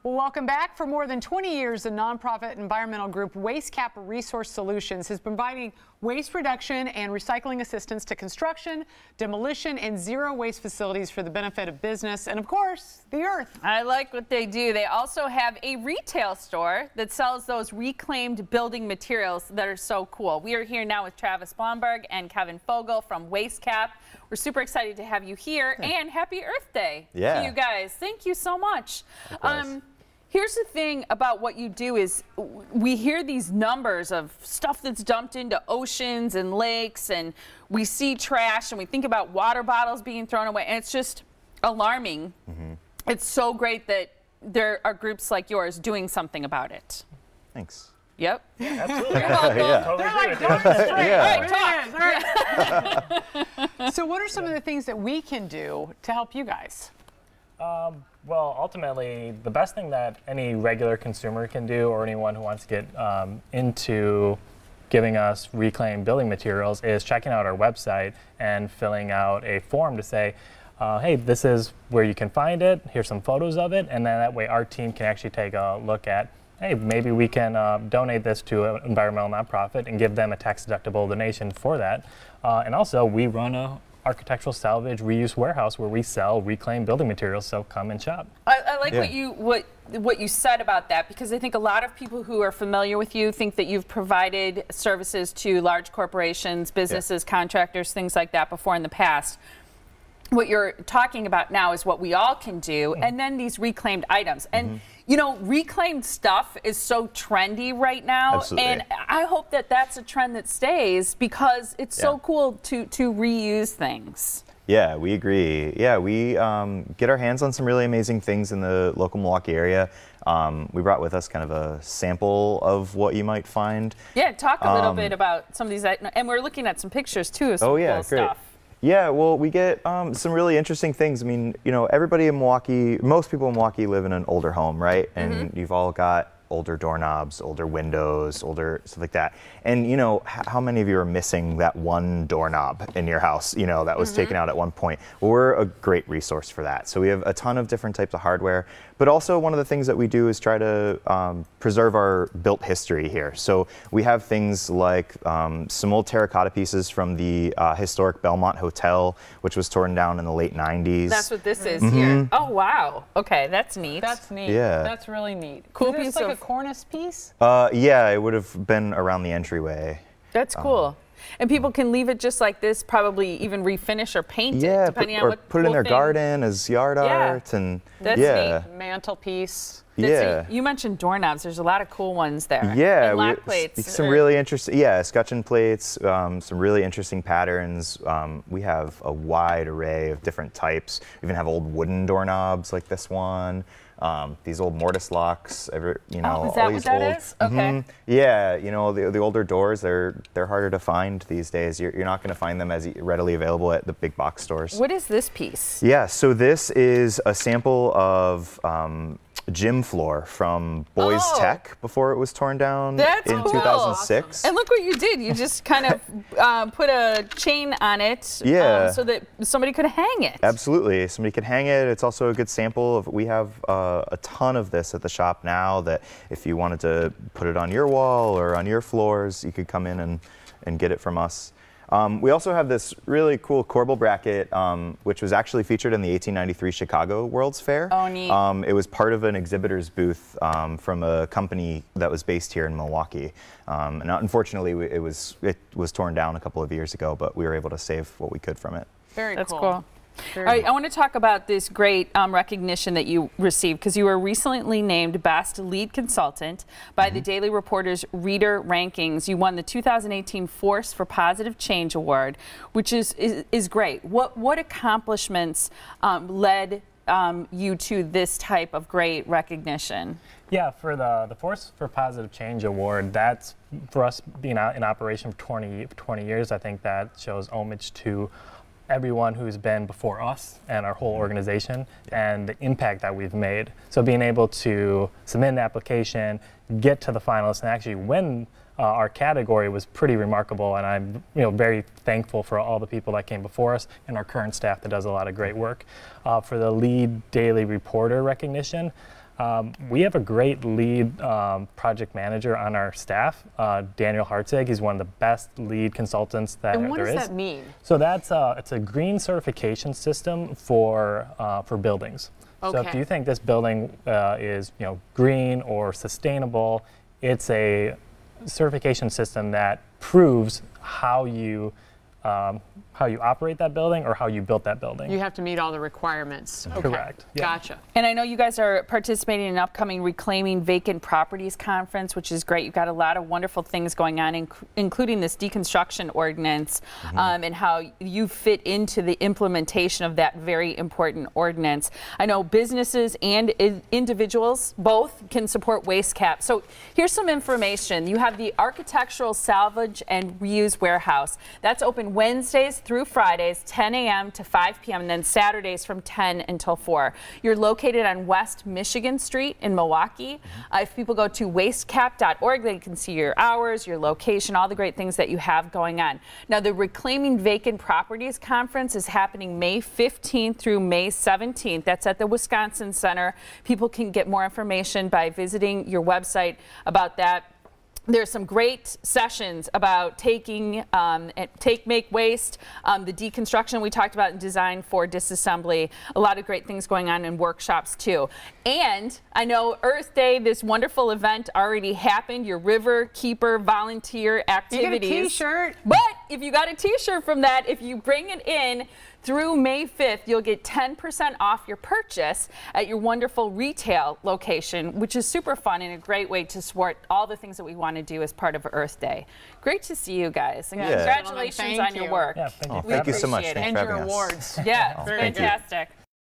Well, welcome back. For more than 20 years, the nonprofit environmental group WasteCap Resource Solutions has been providing waste reduction and recycling assistance to construction, demolition, and zero waste facilities for the benefit of business and, of course, the earth. I like what they do. They also have a retail store that sells those reclaimed building materials that are so cool. We are here now with Travis Blomberg and Kevin Fogle from WasteCap. We're super excited to have you here, and happy Earth Day to you guys. Thank you so much. Here's the thing about what you do is we hear these numbers of stuff that's dumped into oceans and lakes, and we see trash and we think about water bottles being thrown away, and it's just alarming. It's so great that there are groups like yours doing something about it. Thanks. Yep. Yeah, absolutely. You're welcome. They're like, talk. So what are some of the things that we can do to help you guys? Well, ultimately, the best thing that any regular consumer can do, or anyone who wants to get into giving us reclaimed building materials, is checking out our website and filling out a form to say, hey, this is where you can find it, here's some photos of it, and then that way our team can actually take a look at, hey, maybe we can donate this to an environmental nonprofit and give them a tax-deductible donation for that. And also, we run a architectural salvage reuse warehouse where we sell reclaimed building materials, so come and shop. I like what you said about that, because I think a lot of people who are familiar with you think that you've provided services to large corporations, businesses, contractors, things like that before in the past. What you're talking about now is what we all can do, and then these reclaimed items. And you know, reclaimed stuff is so trendy right now. Absolutely. And I hope that that's a trend that stays, because it's so cool to reuse things. Yeah, we agree. Yeah, we get our hands on some really amazing things in the local Milwaukee area. We brought with us kind of a sample of what you might find. Yeah, talk a little bit about some of these, and we're looking at some pictures too of some cool stuff. Yeah, well, we get some really interesting things. I mean, you know, everybody in Milwaukee, most people in Milwaukee live in an older home, right? And you've all got older doorknobs, older windows, older stuff like that. And, you know, how many of you are missing that one doorknob in your house, you know, that was taken out at one point? Well, we're a great resource for that. So we have a ton of different types of hardware. But also one of the things that we do is try to preserve our built history here. So we have things like some old terracotta pieces from the historic Belmont Hotel, which was torn down in the late 90s. That's what this is here. Oh, wow. Okay, that's neat. That's neat. Yeah. That's really neat. Cool piece piece like of a cornice piece? Yeah, it would have been around the entryway. That's cool. And people can leave it just like this, probably even refinish or paint it, depending on what put it in their garden as yard art. And that's neat. Mantelpiece. You mentioned doorknobs. There's a lot of cool ones there. Yeah, and lock plates. Some really interesting, escutcheon plates, some really interesting patterns. We have a wide array of different types. We even have old wooden doorknobs like this one. These old mortise locks, you know, is that all these what that old. is? Okay. Yeah, you know, the older doors, they're harder to find these days. You're not going to find them as readily available at the big box stores. What is this piece? Yeah, so this is a sample of gym floor from Boys Tech before it was torn down in 2006. And look what you did. You just kind of put a chain on it so that somebody could hang it. Absolutely. Somebody could hang it. It's also a good sample of, we have a ton of this at the shop now that if you wanted to put it on your wall or on your floors, you could come in and get it from us. We also have this really cool corbel bracket, which was actually featured in the 1893 Chicago World's Fair. Oh, neat. It was part of an exhibitor's booth from a company that was based here in Milwaukee. And unfortunately, it was torn down a couple of years ago, but we were able to save what we could from it. That's cool. All right, I want to talk about this great recognition that you received, because you were recently named Best Lead Consultant by the Daily Reporter's Reader Rankings. You won the 2018 Force for Positive Change Award, which is great. What accomplishments led you to this type of great recognition? Yeah, for the Force for Positive Change Award, that's, for us being in operation for 20 years, I think that shows homage to everyone who's been before us and our whole organization and the impact that we've made. So being able to submit an application, get to the finalists, and actually win our category was pretty remarkable, and I'm very thankful for all the people that came before us and our current staff that does a lot of great work. For the Lead Daily Reporter recognition, We have a great lead project manager on our staff, Daniel Hartzig. He's one of the best lead consultants that there is. And what does that mean? So that's it's a green certification system for buildings. Okay. So if you think this building is green or sustainable, it's a certification system that proves how you operate that building or how you built that building. You have to meet all the requirements. Okay. Correct. Yeah. Gotcha. And I know you guys are participating in an upcoming Reclaiming Vacant Properties Conference, which is great. You've got a lot of wonderful things going on, including this deconstruction ordinance and how you fit into the implementation of that very important ordinance. I know businesses and individuals both can support WasteCap. So here's some information. You have the Architectural Salvage and Reuse Warehouse. That's open Wednesdays through Fridays, 10 a.m. to 5 p.m., and then Saturdays from 10 until 4. You're located on West Michigan Street in Milwaukee. If people go to wastecap.org, they can see your hours, your location, all the great things that you have going on. Now, the Reclaiming Vacant Properties Conference is happening May 15th through May 17th. That's at the Wisconsin Center. People can get more information by visiting your website about that. There's some great sessions about taking, make waste, the deconstruction we talked about, and design for disassembly. A lot of great things going on in workshops too. And I know Earth Day, this wonderful event already happened. Your River Keeper volunteer activities. You get a t-shirt. But if you got a t-shirt from that, if you bring it in through May 5th, you'll get 10% off your purchase at your wonderful retail location, which is super fun and a great way to support all the things that we want to do as part of Earth Day. Great to see you guys, and congratulations on your work. Yeah, thank you. Thank you so much. appreciate it. Thanks And for your having us. awards. Yeah, it's Thank you. fantastic.